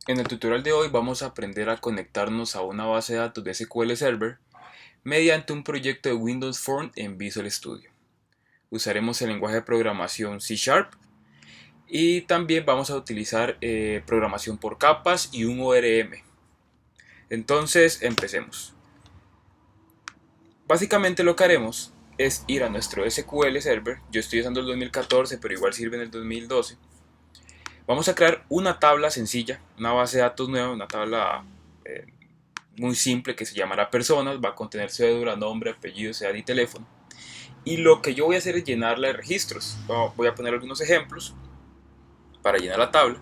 En el tutorial de hoy vamos a aprender a conectarnos a una base de datos de SQL Server mediante un proyecto de Windows Form en Visual Studio. Usaremos el lenguaje de programación C# y también vamos a utilizar programación por capas y un ORM. Entonces empecemos. Básicamente lo que haremos es ir a nuestro SQL Server. Yo estoy usando el 2014 pero igual sirve en el 2012. Vamos a crear una tabla sencilla, una base de datos nueva, una tabla muy simple que se llamará personas, va a contener cédula, nombre, apellido, edad y teléfono. Y lo que yo voy a hacer es llenarla de registros. Voy a poner algunos ejemplos para llenar la tabla.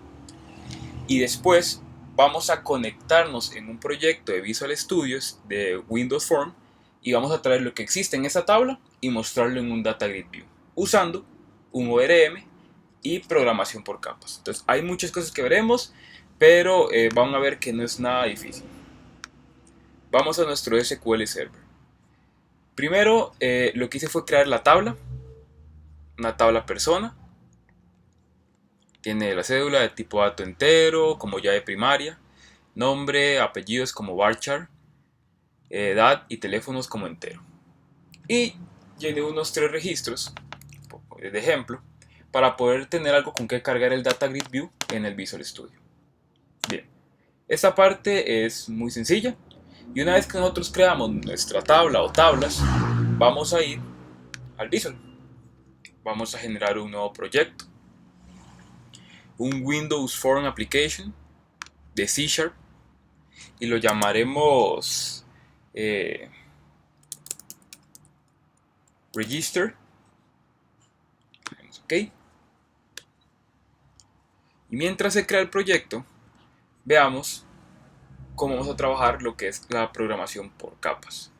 Y después vamos a conectarnos en un proyecto de Visual Studios de Windows Form y vamos a traer lo que existe en esa tabla y mostrarlo en un Data Grid View usando un ORM y programación por capas. Entonces hay muchas cosas que veremos, pero van a ver que no es nada difícil. Vamos a nuestro SQL Server. Primero lo que hice fue crear la tabla, una tabla persona. Tiene la cédula de tipo dato entero, como llave primaria, nombre, apellidos como varchar, edad y teléfonos como entero. Y llené unos 3 registros de ejemplo para poder tener algo con que cargar el Data Grid View en el Visual Studio. Bien, esta parte es muy sencilla y una vez que nosotros creamos nuestra tabla o tablas, vamos a ir al Visual. Vamos a generar un nuevo proyecto, un Windows Form Application de C# y lo llamaremos Register. Ok. Y mientras se crea el proyecto, veamos cómo vamos a trabajar lo que es la programación por capas.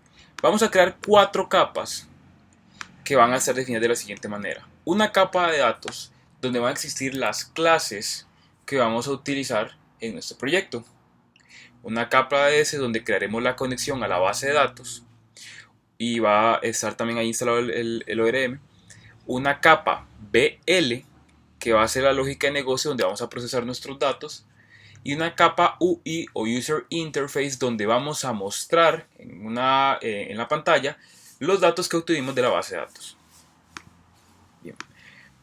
Vamos a crear 4 capas que van a ser definidas de la siguiente manera. Una capa de datos donde van a existir las clases que vamos a utilizar en nuestro proyecto. Una capa de ese donde crearemos la conexión a la base de datos y va a estar también ahí instalado el ORM. Una capa BL que va a ser la lógica de negocio donde vamos a procesar nuestros datos. Y una capa UI o User Interface donde vamos a mostrar en la pantalla los datos que obtuvimos de la base de datos. Bien,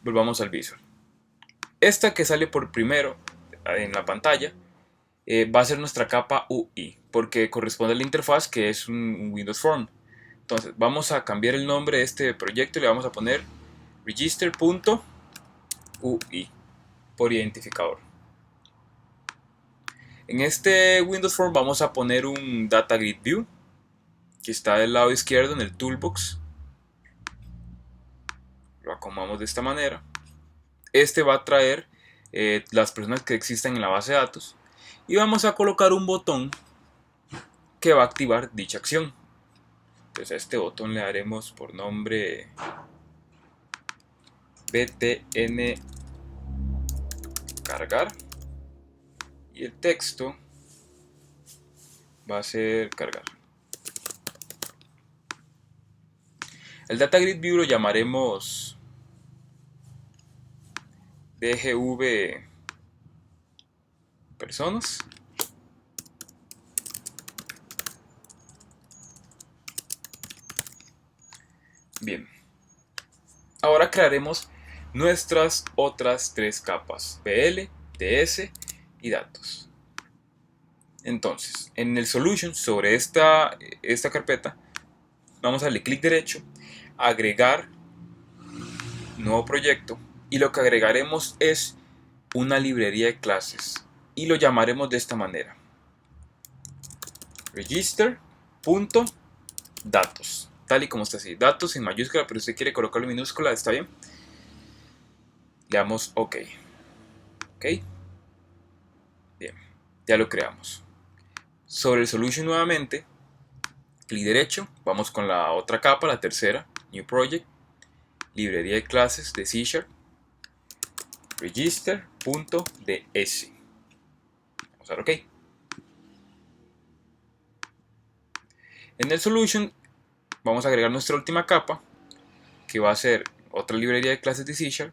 volvamos al Visual. Esta que sale por primero en la pantalla va a ser nuestra capa UI porque corresponde a la interfaz que es un Windows Form. Entonces vamos a cambiar el nombre de este proyecto y le vamos a poner register.ui por identificador. En este Windows Form vamos a poner un Data Grid View que está del lado izquierdo en el toolbox. Lo acomodamos de esta manera. Este va a traer las personas que existen en la base de datos y vamos a colocar un botón que va a activar dicha acción. Entonces a este botón le daremos por nombre btn cargar y el texto va a ser cargar. El Data Grid View lo llamaremos DGV personas. Bien, ahora crearemos nuestras otras 3 capas, PL, DS y datos. Entonces, en el Solution, sobre esta carpeta, vamos a darle clic derecho, agregar nuevo proyecto y lo que agregaremos es una librería de clases y lo llamaremos de esta manera: register.datos, tal y como está así, datos en mayúscula, pero si usted quiere colocarlo en minúscula, está bien. Le damos OK. OK. Bien, ya lo creamos. Sobre el Solution nuevamente, clic derecho, vamos con la otra capa, la tercera, New Project, librería de clases de C#, register.ds. Vamos a dar OK. En el Solution vamos a agregar nuestra última capa, que va a ser otra librería de clases de C#,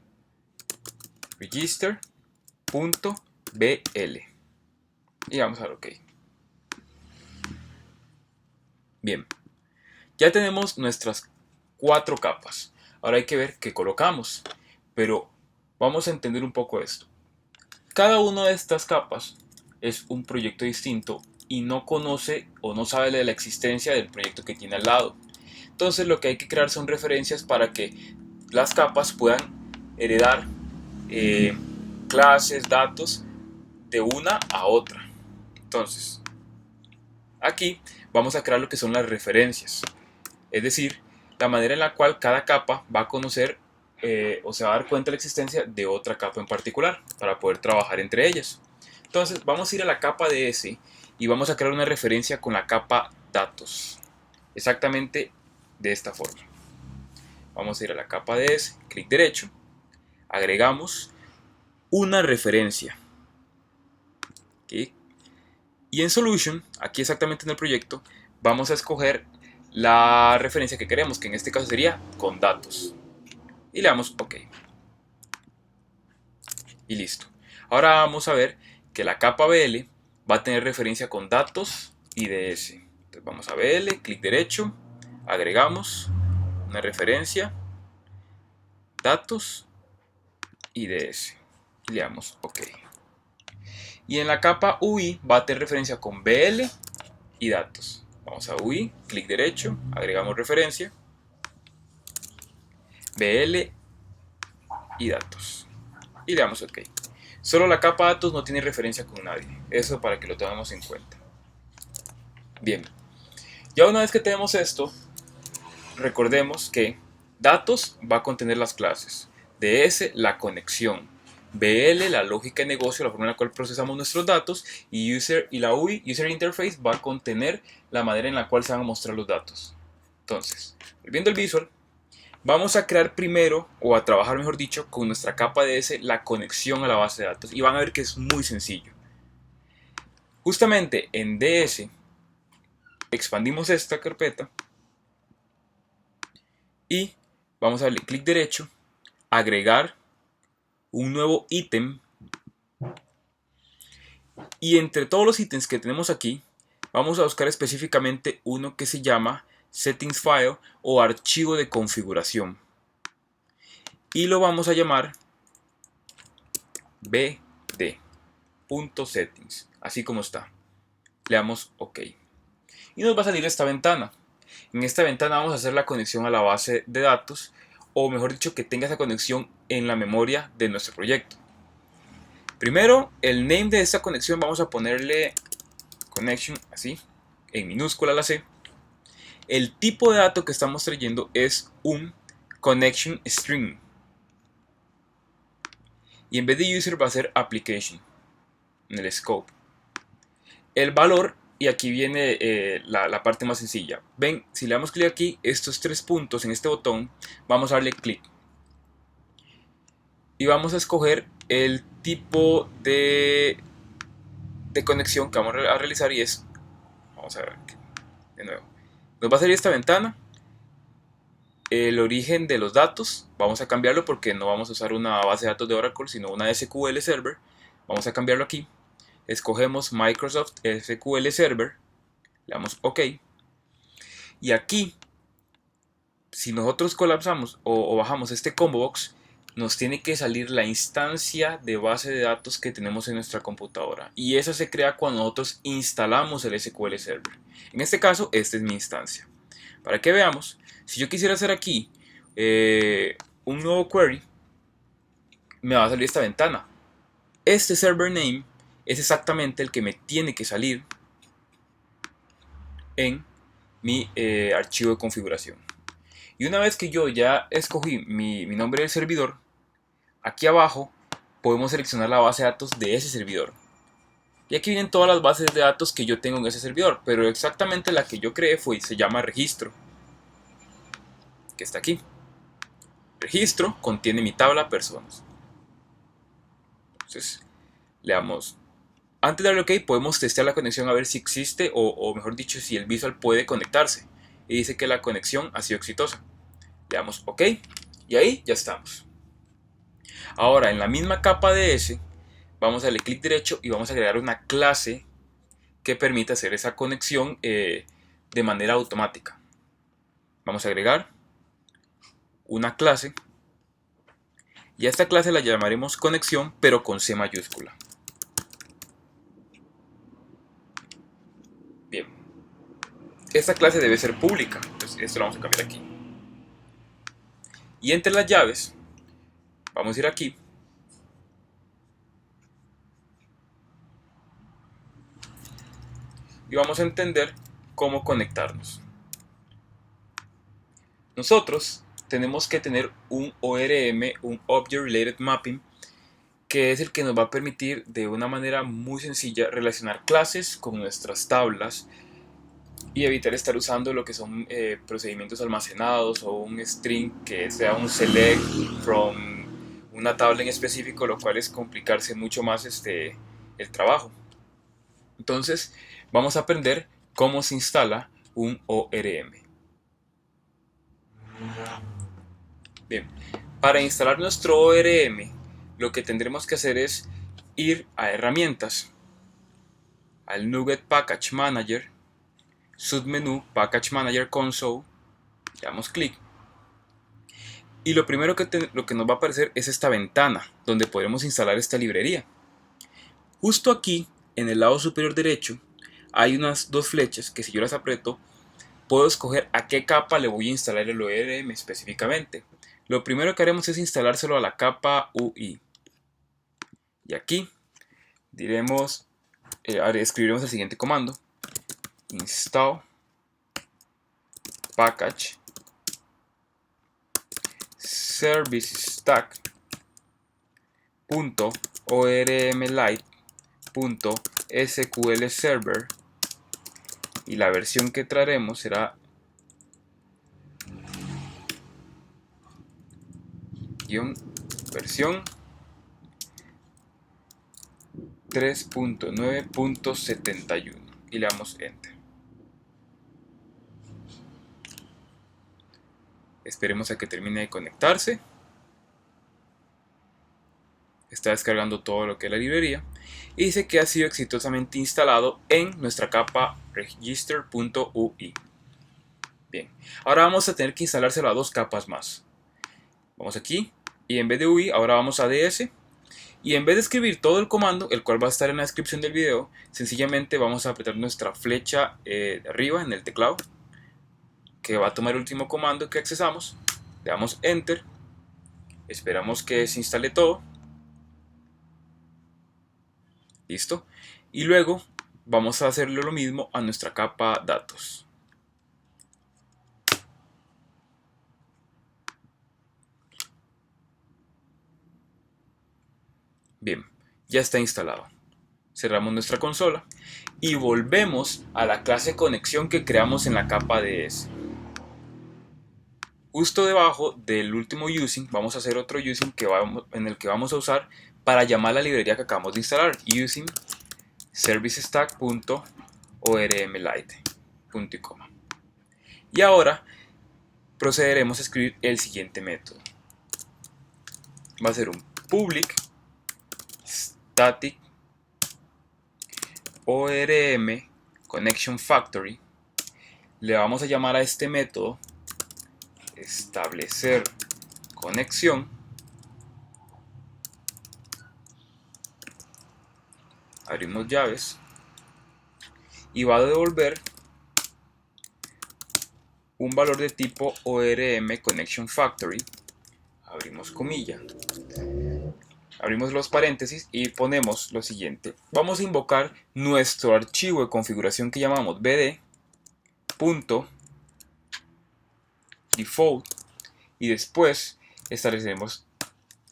register.bl. y vamos a dar OK. Bien, ya tenemos nuestras 4 capas. Ahora hay que ver qué colocamos, pero vamos a entender un poco esto. Cada una de estas capas es un proyecto distinto y no conoce o no sabe de la existencia del proyecto que tiene al lado. Entonces lo que hay que crear son referencias para que las capas puedan heredar clases, datos de una a otra. Entonces, aquí vamos a crear lo que son las referencias, es decir, la manera en la cual cada capa va a conocer o se va a dar cuenta de la existencia de otra capa en particular para poder trabajar entre ellas. Entonces vamos a ir a la capa de S y vamos a crear una referencia con la capa datos, exactamente de esta forma. Vamos a ir a la capa de S, clic derecho, agregamos una referencia. ¿Okay? Y en Solution, aquí exactamente en el proyecto, vamos a escoger la referencia que queremos, que en este caso sería con datos. Y le damos OK. Y listo. Ahora vamos a ver que la capa BL va a tener referencia con datos y DS. Entonces vamos a BL, clic derecho, agregamos una referencia, datos y DS. Y le damos OK. Y en la capa UI va a tener referencia con BL y datos. Vamos a UI, clic derecho, agregamos referencia, BL y datos. Y le damos OK. Solo la capa datos no tiene referencia con nadie. Eso para que lo tengamos en cuenta. Bien. Ya una vez que tenemos esto, recordemos que datos va a contener las clases. DS, la conexión. BL, la lógica de negocio, la forma en la cual procesamos nuestros datos. Y la UI, User Interface, va a contener la manera en la cual se van a mostrar los datos. Entonces, volviendo al visual, vamos a crear primero, o a trabajar mejor dicho, con nuestra capa DS la conexión a la base de datos. Y van a ver que es muy sencillo. Justamente en DS expandimos esta carpeta y vamos a darle clic derecho, agregar un nuevo ítem, y entre todos los ítems que tenemos aquí vamos a buscar específicamente uno que se llama Settings File o archivo de configuración y lo vamos a llamar bd.settings, así como está. Le damos OK y nos va a salir esta ventana. En esta ventana vamos a hacer la conexión a la base de datos, o mejor dicho, que tenga esa conexión en la memoria de nuestro proyecto. Primero, el name de esta conexión vamos a ponerle connection, así, en minúscula la C. El tipo de dato que estamos trayendo es un connection string. Y en vez de user va a ser application, en el scope. El valor, y aquí viene la parte más sencilla. Ven, si le damos clic aquí, estos 3 puntos en este botón, vamos a darle clic. Y vamos a escoger el tipo de conexión que vamos a realizar y es, vamos a ver de nuevo, nos va a salir esta ventana, el origen de los datos, vamos a cambiarlo porque no vamos a usar una base de datos de Oracle sino una SQL Server, vamos a cambiarlo aquí, escogemos Microsoft SQL Server, le damos OK y aquí si nosotros colapsamos o bajamos este combo box, nos tiene que salir la instancia de base de datos que tenemos en nuestra computadora. Y esa se crea cuando nosotros instalamos el SQL Server. En este caso, esta es mi instancia. Para que veamos, si yo quisiera hacer aquí un nuevo query, me va a salir esta ventana. Este server name es exactamente el que me tiene que salir en mi archivo de configuración. Y una vez que yo ya escogí mi nombre del servidor, aquí abajo podemos seleccionar la base de datos de ese servidor. Y aquí vienen todas las bases de datos que yo tengo en ese servidor, pero exactamente la que yo creé se llama registro, que está aquí. Registro contiene mi tabla personas. Entonces le damos, antes de darle OK, podemos testear la conexión a ver si existe o mejor dicho, si el visual puede conectarse. Y dice que la conexión ha sido exitosa. Le damos OK y ahí ya estamos. Ahora en la misma capa de S vamos a darle clic derecho y vamos a agregar una clase que permite hacer esa conexión de manera automática. Vamos a agregar una clase y a esta clase la llamaremos conexión, pero con C mayúscula. Bien, esta clase debe ser pública, entonces esto lo vamos a cambiar aquí. Y entre las llaves vamos a ir aquí y vamos a entender cómo conectarnos. Nosotros tenemos que tener un ORM, un Object Related Mapping, que es el que nos va a permitir de una manera muy sencilla relacionar clases con nuestras tablas y evitar estar usando lo que son procedimientos almacenados o un string que sea un select from una tabla en específico, lo cual es complicarse mucho más el trabajo. Entonces vamos a aprender cómo se instala un ORM. Bien, para instalar nuestro ORM, lo que tendremos que hacer es ir a herramientas, al NuGet Package Manager, submenú Package Manager Console, le damos clic y lo primero lo que nos va a aparecer es esta ventana donde podremos instalar esta librería. Justo aquí en el lado superior derecho hay unas dos flechas que si yo las aprieto puedo escoger a qué capa le voy a instalar el ORM específicamente. Lo primero que haremos es instalárselo a la capa UI. Y aquí diremos, escribiremos el siguiente comando: install package service stack.ormlite.sql server, y la versión que traeremos será versión 3.9.71 y le damos enter. Esperemos a que termine de conectarse. Está descargando todo lo que es la librería y dice que ha sido exitosamente instalado en nuestra capa register.ui. Bien, ahora vamos a tener que instalárselo a dos capas más. Vamos aquí y en vez de UI ahora vamos a ds y en vez de escribir todo el comando, el cual va a estar en la descripción del video, sencillamente vamos a apretar nuestra flecha de arriba en el teclado que va a tomar el último comando que accesamos, le damos enter, esperamos que se instale todo, listo, y luego vamos a hacerle lo mismo a nuestra capa datos. Bien, ya está instalado. Cerramos nuestra consola y volvemos a la clase conexión que creamos en la capa DS. Justo debajo del último using vamos a hacer otro using en el que vamos a usar para llamar la librería que acabamos de instalar, using servicestack.ormlite. Y ahora procederemos a escribir el siguiente método. Va a ser un public static ORM connection factory. Le vamos a llamar a este método establecer conexión. Abrimos llaves y va a devolver un valor de tipo ORM connection factory. Abrimos comilla, abrimos los paréntesis y ponemos lo siguiente: vamos a invocar nuestro archivo de configuración que llamamos bd.default y después estableceremos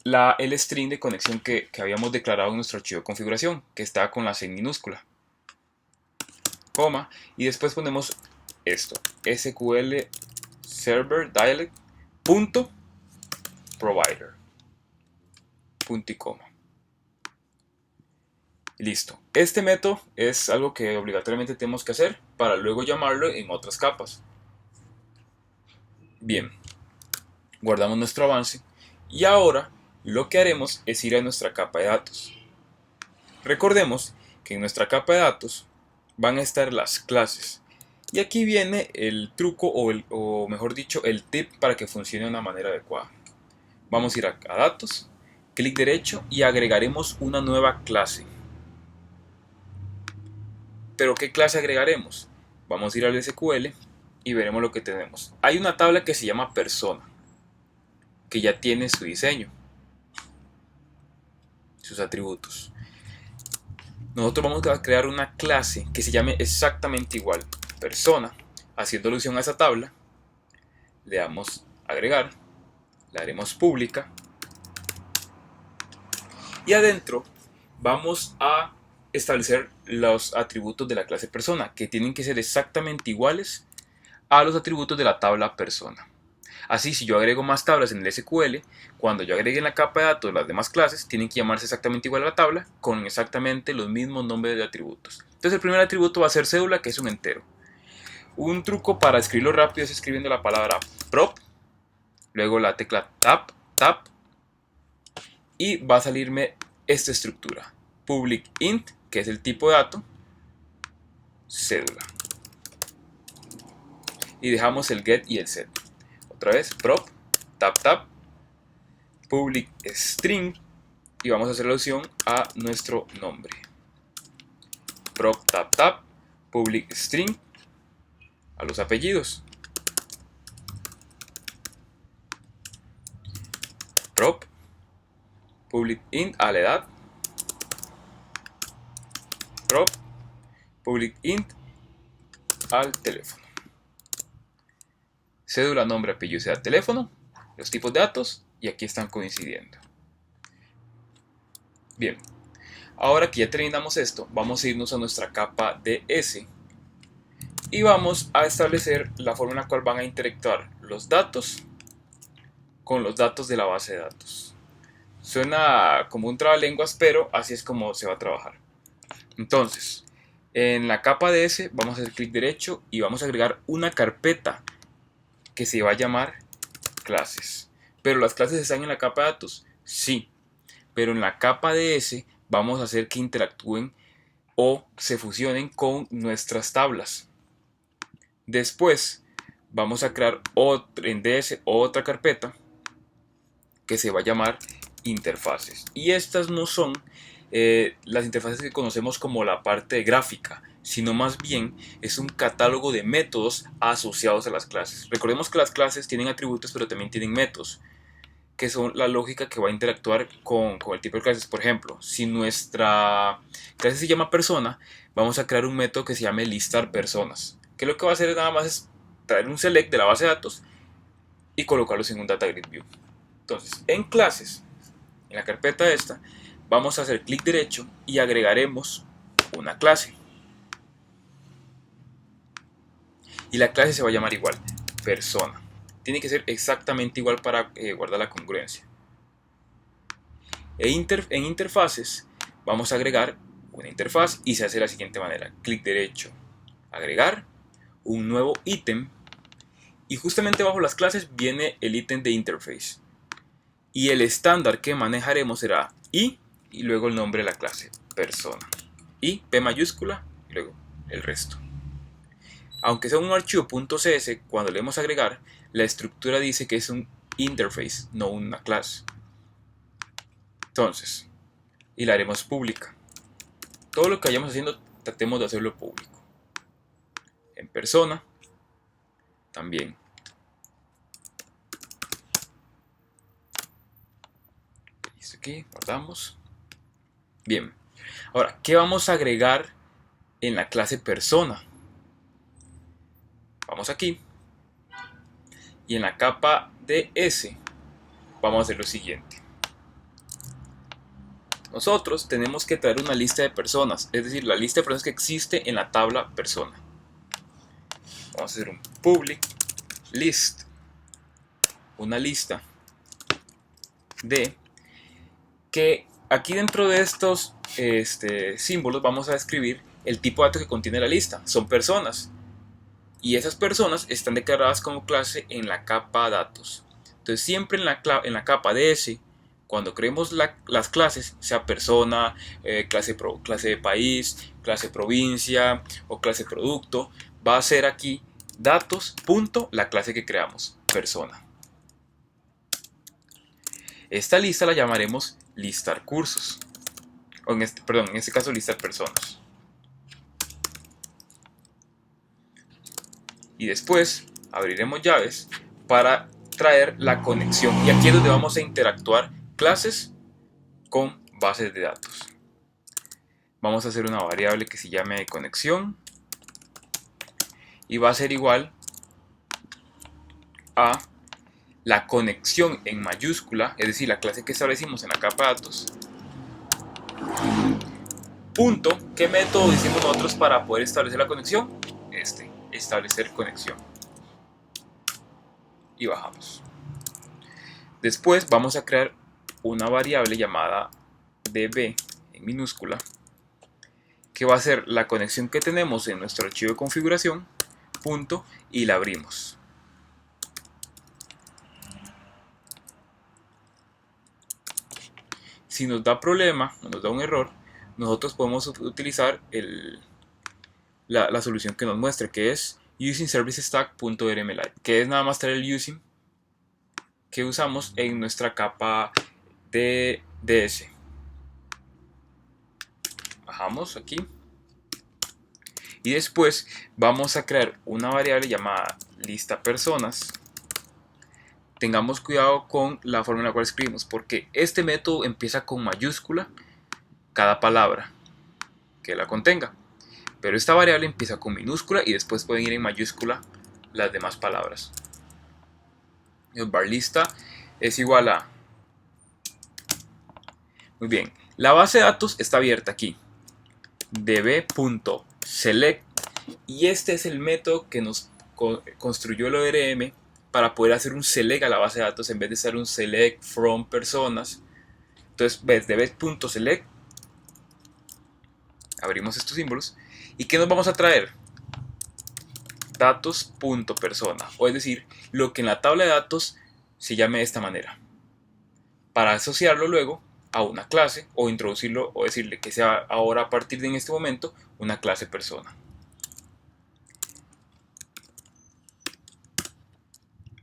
el string de conexión que habíamos declarado en nuestro archivo de configuración, que está con la C minúscula, coma, y después ponemos esto: SQL server dialect provider, punto y coma. Listo. Este método es algo que obligatoriamente tenemos que hacer para luego llamarlo en otras capas. Bien, guardamos nuestro avance y ahora lo que haremos es ir a nuestra capa de datos. Recordemos que en nuestra capa de datos van a estar las clases. Y aquí viene el truco o mejor dicho el tip para que funcione de una manera adecuada. Vamos a ir a datos, clic derecho y agregaremos una nueva clase. ¿Pero qué clase agregaremos? Vamos a ir al SQL y veremos lo que tenemos. Hay una tabla que se llama persona, que ya tiene su diseño, sus atributos. Nosotros vamos a crear una clase que se llame exactamente igual, persona. Haciendo alusión a esa tabla, le damos agregar, la haremos pública y adentro vamos a establecer los atributos de la clase persona, que tienen que ser exactamente iguales a los atributos de la tabla persona. Así, si yo agrego más tablas en el SQL, cuando yo agregue en la capa de datos las demás clases, tienen que llamarse exactamente igual a la tabla, con exactamente los mismos nombres de atributos. Entonces el primer atributo va a ser cédula, que es un entero. Un truco para escribirlo rápido es escribiendo la palabra prop, luego la tecla tab, y va a salirme esta estructura. Public int, que es el tipo de dato, cédula. Y dejamos el get y el set. Otra vez, prop, tab, public string, y vamos a hacer alusión a nuestro nombre. Prop, tab, public string, a los apellidos. Prop, public int, a la edad. Prop, public int, al teléfono. Cédula, nombre, apellido, sea teléfono, los tipos de datos, y aquí están coincidiendo. Bien, ahora que ya terminamos esto, vamos a irnos a nuestra capa DS y vamos a establecer la forma en la cual van a interactuar los datos con los datos de la base de datos. Suena como un trabalenguas, pero así es como se va a trabajar. Entonces, en la capa DS vamos a hacer clic derecho y vamos a agregar una carpeta que se va a llamar clases. ¿Pero las clases están en la capa de datos? Sí, pero en la capa DS vamos a hacer que interactúen o se fusionen con nuestras tablas. Después vamos a crear en DS otra carpeta que se va a llamar interfaces. Y estas no son las interfaces que conocemos como la parte gráfica, sino más bien es un catálogo de métodos asociados a las clases. Recordemos que las clases tienen atributos, pero también tienen métodos, que son la lógica que va a interactuar con el tipo de clases. Por ejemplo, si nuestra clase se llama persona, vamos a crear un método que se llame listar personas, que lo que va a hacer es nada más es traer un select de la base de datos y colocarlos en un data grid view. Entonces, en clases, en la carpeta esta, vamos a hacer clic derecho y agregaremos una clase. Y la clase se va a llamar igual, persona. Tiene que ser exactamente igual para guardar la congruencia. En interfaces vamos a agregar una interfaz y se hace de la siguiente manera. Clic derecho, agregar, un nuevo ítem. Y justamente bajo las clases viene el ítem de interface. Y el estándar que manejaremos será y luego el nombre de la clase, persona. Y P mayúscula y luego el resto. Aunque sea un archivo .cs, cuando le demos a agregar, la estructura dice que es un interface, no una clase. Entonces, y la haremos pública. Todo lo que vayamos haciendo, tratemos de hacerlo público. En persona, también. Listo, aquí, guardamos. Bien. Ahora, ¿qué vamos a agregar en la clase persona? Vamos aquí. Y en la capa DS vamos a hacer lo siguiente. Nosotros tenemos que traer una lista de personas, es decir, la lista de personas que existe en la tabla persona. Vamos a hacer un public list, una lista de que aquí dentro de estos símbolos vamos a escribir el tipo de datos que contiene la lista. Son personas. Y esas personas están declaradas como clase en la capa datos. Entonces siempre en la capa DS, cuando creemos las clases, sea persona, clase de país, clase provincia o clase producto, va a ser aquí datos, punto, la clase que creamos, persona. Esta lista la llamaremos listar cursos, o en este caso listar personas. Y después abriremos llaves para traer la conexión, y aquí es donde vamos a interactuar clases con bases de datos. Vamos a hacer una variable que se llame conexión y va a ser igual a la conexión en mayúscula, es decir, la clase que establecimos en la capa de datos. Punto, ¿qué método hicimos nosotros para poder establecer la conexión? Establecer conexión. Y bajamos. Después vamos a crear una variable llamada db en minúscula, que va a ser la conexión que tenemos en nuestro archivo de configuración, punto, y la abrimos. Si nos da problema o nos da un error, nosotros podemos utilizar la solución que nos muestra, que es usingServiceStack.rmlite, que es nada más traer el using que usamos en nuestra capa de DS. Bajamos aquí y después vamos a crear una variable llamada lista personas. Tengamos cuidado con la forma en la cual escribimos, porque este método empieza con mayúscula cada palabra que la contenga, pero esta variable empieza con minúscula y después pueden ir en mayúscula las demás palabras. El bar lista es igual a... Muy bien, la base de datos está abierta aquí, db.select, y este es el método que nos construyó el ORM para poder hacer un select a la base de datos en vez de hacer un select from personas. Entonces ves db.select, abrimos estos símbolos, y ¿qué nos vamos a traer? Datos.persona, o es decir, lo que en la tabla de datos se llame de esta manera, para asociarlo luego a una clase o introducirlo o decirle que sea ahora a partir de en este momento una clase persona.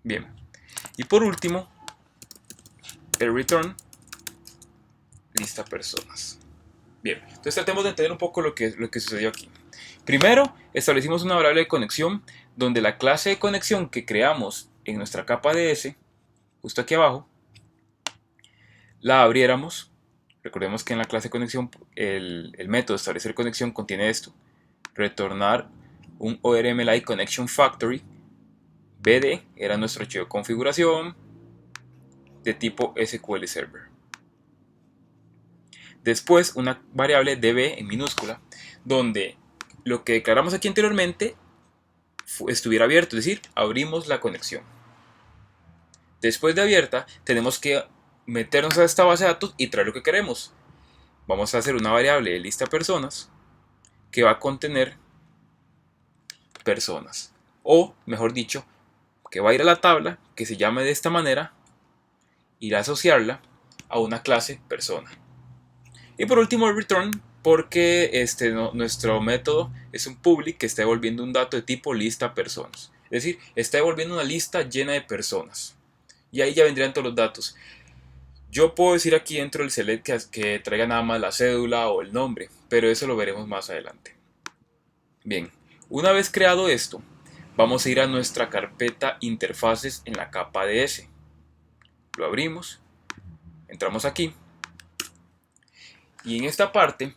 Bien, y por último el return lista personas. Bien, entonces tratemos de entender un poco lo que sucedió aquí. Primero establecimos una variable de conexión donde la clase de conexión que creamos en nuestra capa DS, justo aquí abajo, la abriéramos. Recordemos que en la clase de conexión el método de establecer conexión contiene esto: retornar un ORMLite Connection Factory. BD era nuestro archivo de configuración de tipo SQL Server. Después una variable db en minúscula donde lo que declaramos aquí anteriormente estuviera abierto, es decir, abrimos la conexión. Después de abierta tenemos que meternos a esta base de datos y traer lo que queremos. Vamos a hacer una variable de lista personas que va a contener personas, o mejor dicho, que va a ir a la tabla que se llame de esta manera, ir a asociarla a una clase persona. Y por último el return, porque nuestro método es un public que está devolviendo un dato de tipo lista personas, es decir, está devolviendo una lista llena de personas, y ahí ya vendrían todos los datos. Yo puedo decir aquí dentro del select que traiga nada más la cédula o el nombre, pero eso lo veremos más adelante. Bien, una vez creado esto, vamos a ir a nuestra carpeta interfaces en la capa DS. Lo abrimos, entramos aquí, y en esta parte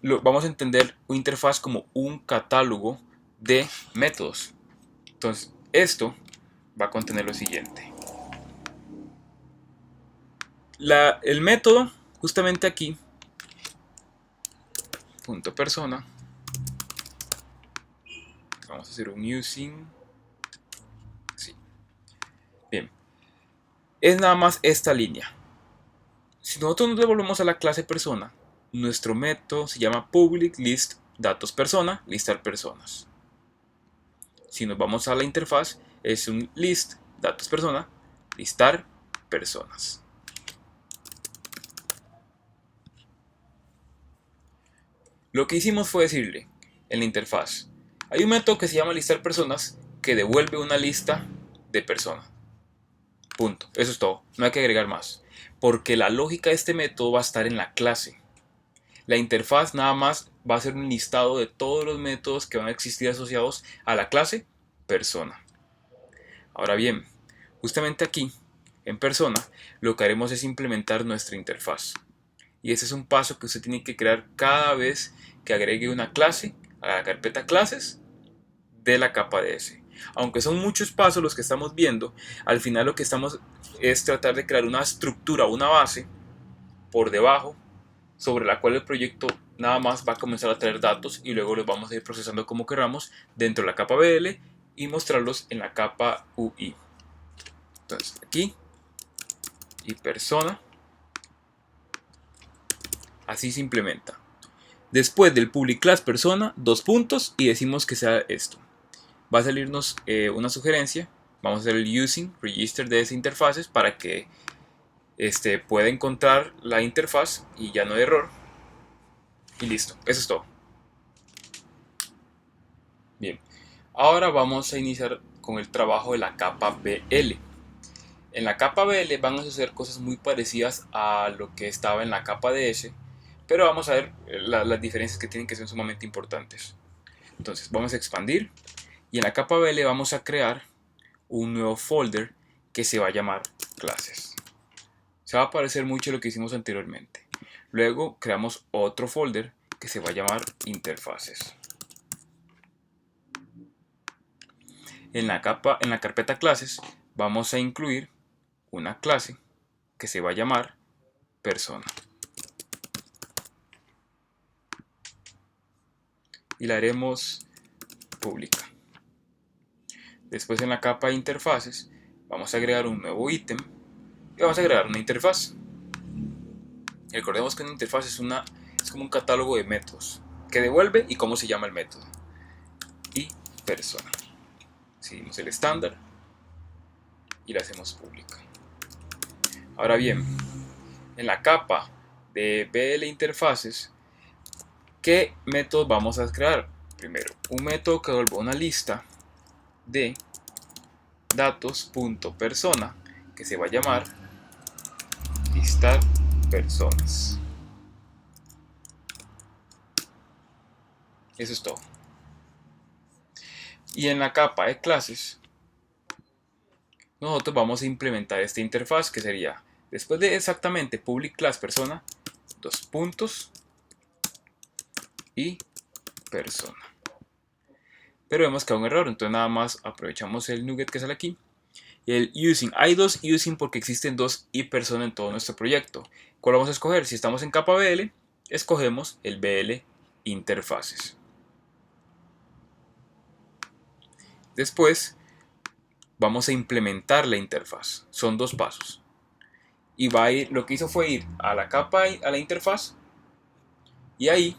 vamos a entender una interfaz como un catálogo de métodos. Entonces, esto va a contener lo siguiente. El método, justamente aquí, punto persona, vamos a hacer un using, sí. Bien, es nada más esta línea. Si nosotros nos devolvemos a la clase persona, nuestro método se llama public list datos persona, listar personas. Si nos vamos a la interfaz, es un list datos persona, listar personas. Lo que hicimos fue decirle en la interfaz, hay un método que se llama listar personas que devuelve una lista de personas. Punto. Eso es todo. No hay que agregar más. Porque la lógica de este método va a estar en la clase. La interfaz nada más va a ser un listado de todos los métodos que van a existir asociados a la clase persona. Ahora bien, justamente aquí, en persona, lo que haremos es implementar nuestra interfaz. Y ese es un paso que usted tiene que crear cada vez que agregue una clase a la carpeta clases de la capa DS. Aunque son muchos pasos los que estamos viendo, al final lo que estamos es tratar de crear una estructura, una base por debajo sobre la cual el proyecto nada más va a comenzar a traer datos y luego los vamos a ir procesando como queramos dentro de la capa BL y mostrarlos en la capa UI. Entonces aquí y persona, así se implementa. Después del public class persona, dos puntos y decimos que sea esto. Va a salirnos una sugerencia. Vamos a hacer el using register de esa interfaces para que pueda encontrar la interfaz y ya no hay error. Y listo, eso es todo. Bien, ahora vamos a iniciar con el trabajo de la capa BL. En la capa BL van a suceder cosas muy parecidas a lo que estaba en la capa DS, pero vamos a ver las diferencias que tienen, que son sumamente importantes. Entonces vamos a expandir y en la capa BL vamos a crear un nuevo folder que se va a llamar clases. Se va a parecer mucho a lo que hicimos anteriormente. Luego creamos otro folder que se va a llamar interfaces. En la carpeta clases vamos a incluir una clase que se va a llamar persona. Y la haremos pública. Después en la capa de interfaces vamos a agregar un nuevo ítem y vamos a agregar una interfaz. Recordemos que una interfaz es como un catálogo de métodos que devuelve y cómo se llama el método. Y persona. Seguimos el estándar y la hacemos pública. Ahora bien, en la capa de BL interfaces, ¿qué método vamos a crear? Primero, un método que devuelva una lista de datos.persona que se va a llamar listar personas. Eso es todo. Y en la capa de clases nosotros vamos a implementar esta interfaz que sería, después de exactamente public class persona, dos puntos y persona. Pero vemos que hay un error, entonces nada más aprovechamos el nugget que sale aquí. Y el using, hay dos using porque existen dos y persona en todo nuestro proyecto. ¿Cuál vamos a escoger? Si estamos en capa BL, escogemos el BL interfaces. Después vamos a implementar la interfaz. Son dos pasos. Y va a ir, lo que hizo fue ir a la capa, a la interfaz, y ahí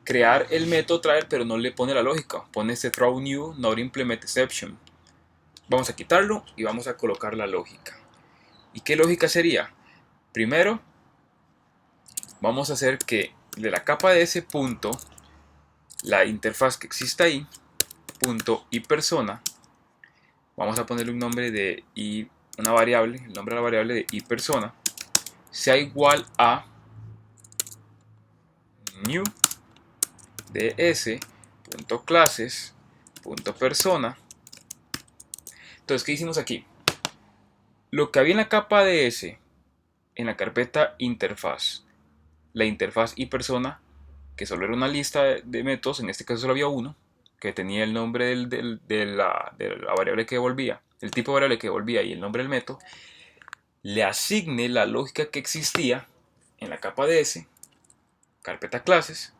crear el método traer, pero no le pone la lógica. Pone este throw new not implement exception. Vamos a quitarlo y vamos a colocar la lógica. ¿Y qué lógica sería? Primero, vamos a hacer que de la capa de ese punto, la interfaz que exista ahí, punto y persona, vamos a ponerle un nombre de y una variable, el nombre de la variable de y persona, sea igual a new ds.classes.persona. Entonces, ¿qué hicimos aquí? Lo que había en la capa ds, en la carpeta interfaz, la interfaz y persona, que solo era una lista de métodos, en este caso solo había uno, que tenía el nombre de la variable que devolvía, el tipo de variable que devolvía y el nombre del método, le asigne la lógica que existía en la capa ds, carpeta clases,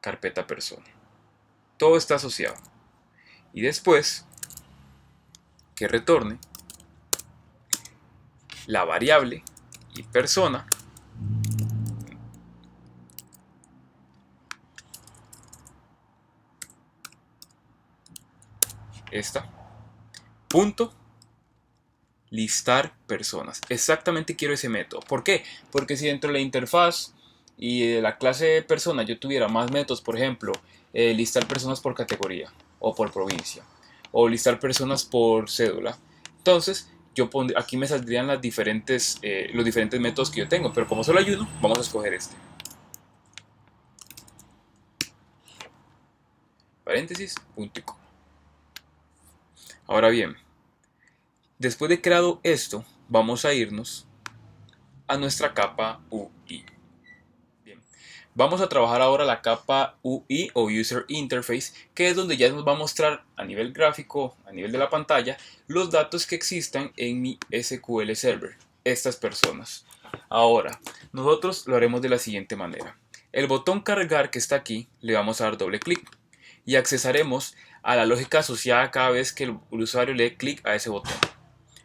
carpeta persona. Todo está asociado. Y después, que retorne la variable y persona esta punto listar personas. Exactamente quiero ese método. ¿Por qué? Porque si dentro de la interfaz y de la clase de persona yo tuviera más métodos, por ejemplo, listar personas por categoría o por provincia, o listar personas por cédula, entonces aquí me saldrían los diferentes métodos que yo tengo, pero como solo hay uno, vamos a escoger este. Paréntesis, punto y coma. Ahora bien, después de creado esto, vamos a irnos a nuestra capa UI. Bien. Vamos a trabajar ahora la capa UI o User Interface, que es donde ya nos va a mostrar a nivel gráfico, a nivel de la pantalla, los datos que existan en mi SQL Server, estas personas. Ahora, nosotros lo haremos de la siguiente manera. El botón cargar que está aquí, le vamos a dar doble clic y accesaremos a la lógica asociada cada vez que el usuario le dé clic a ese botón.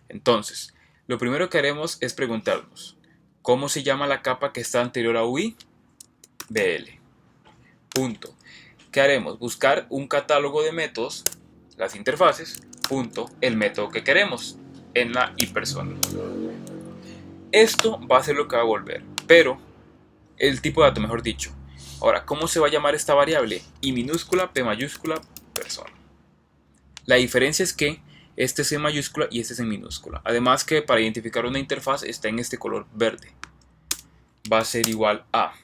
Entonces, lo primero que haremos es preguntarnos, ¿cómo se llama la capa que está anterior a UI? BL. Punto. ¿Qué haremos? Buscar un catálogo de métodos, las interfaces, punto, el método que queremos en la iPersona. Esto va a ser lo que va a volver, pero el tipo de dato, mejor dicho. Ahora, ¿cómo se va a llamar esta variable? I minúscula, P mayúscula, persona. La diferencia es que este es en mayúscula y este es en minúscula. Además que para identificar una interfaz está en este color verde. Va a ser igual a.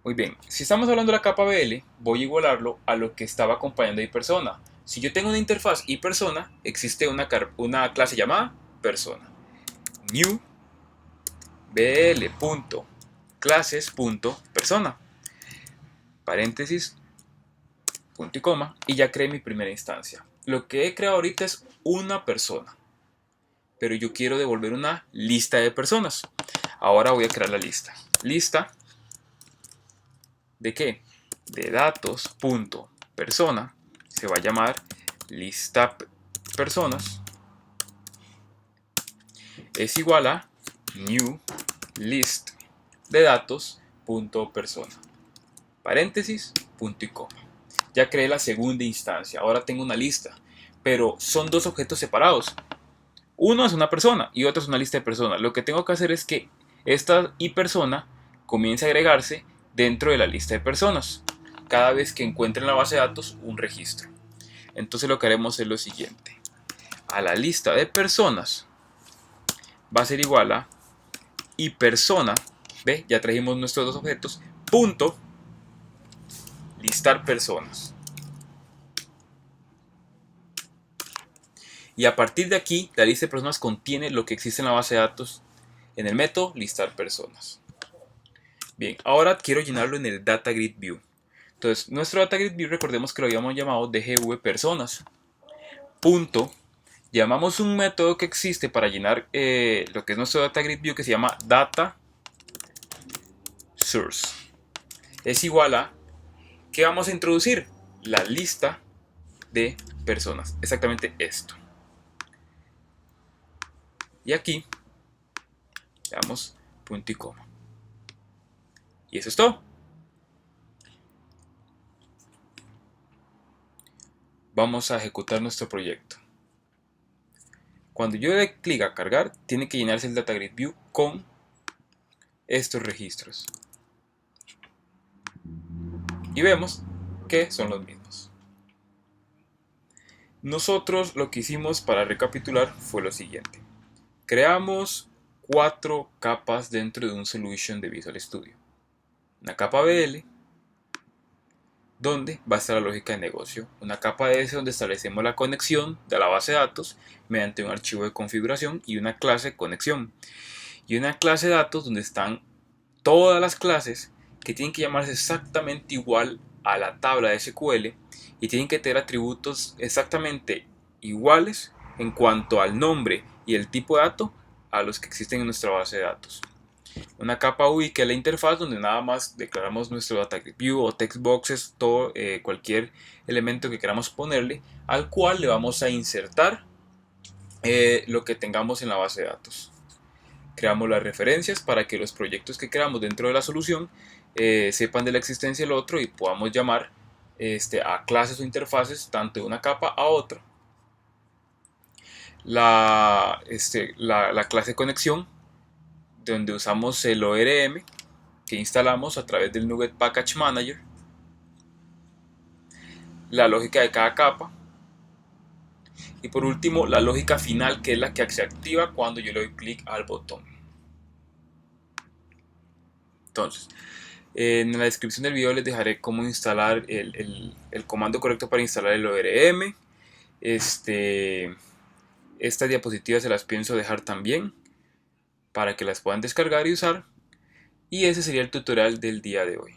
Muy bien, si estamos hablando de la capa BL, voy a igualarlo a lo que estaba acompañando a persona. Si yo tengo una interfaz y persona, existe una clase llamada persona. New bl.clases.persona. Paréntesis, punto y coma, y ya creé mi primera instancia. Lo que he creado ahorita es una persona, pero yo quiero devolver una lista de personas. Ahora voy a crear la lista. Lista ¿de qué? De datos.persona. Se va a llamar lista personas. Es igual a new list de datos.persona. Paréntesis, punto y coma. Ya creé la segunda instancia. Ahora tengo una lista, pero son dos objetos separados. Uno es una persona y otro es una lista de personas. Lo que tengo que hacer es que esta iPersona comience a agregarse dentro de la lista de personas cada vez que encuentre en la base de datos un registro. Entonces lo que haremos es lo siguiente. A la lista de personas va a ser igual a iPersona, ¿ve? Ya trajimos nuestros dos objetos, punto, listar personas. Y a partir de aquí, la lista de personas contiene lo que existe en la base de datos en el método listar personas. Bien, ahora quiero llenarlo en el Data Grid View. Entonces, nuestro Data Grid View, recordemos que lo habíamos llamado DGV personas. Punto. Llamamos un método que existe para llenar lo que es nuestro Data Grid View, que se llama Data Source. Es igual a, ¿qué vamos a introducir? La lista de personas. Exactamente esto. Y aquí, le damos punto y coma. Y eso es todo. Vamos a ejecutar nuestro proyecto. Cuando yo dé clic a cargar, tiene que llenarse el Data Grid View con estos registros. Y vemos que son los mismos. Nosotros lo que hicimos para recapitular fue lo siguiente. Creamos 4 capas dentro de un solution de Visual Studio. Una capa BL, donde va a estar la lógica de negocio. Una capa DS donde establecemos la conexión de la base de datos mediante un archivo de configuración y una clase conexión. Y una clase de datos donde están todas las clases que tienen que llamarse exactamente igual a la tabla de SQL y tienen que tener atributos exactamente iguales en cuanto al nombre y el tipo de dato a los que existen en nuestra base de datos. Una capa UI, que es la interfaz donde nada más declaramos nuestro data grid view o text boxes, todo, cualquier elemento que queramos ponerle, al cual le vamos a insertar lo que tengamos en la base de datos. Creamos las referencias para que los proyectos que creamos dentro de la solución sepan de la existencia del otro y podamos llamar a clases o interfaces tanto de una capa a otra. La clase conexión, donde usamos el ORM que instalamos a través del NuGet Package Manager, la lógica de cada capa y por último la lógica final, que es la que se activa cuando yo le doy clic al botón. Entonces, en la descripción del video les dejaré cómo instalar el comando correcto para instalar el ORM. Estas diapositivas se las pienso dejar también para que las puedan descargar y usar. Y ese sería el tutorial del día de hoy.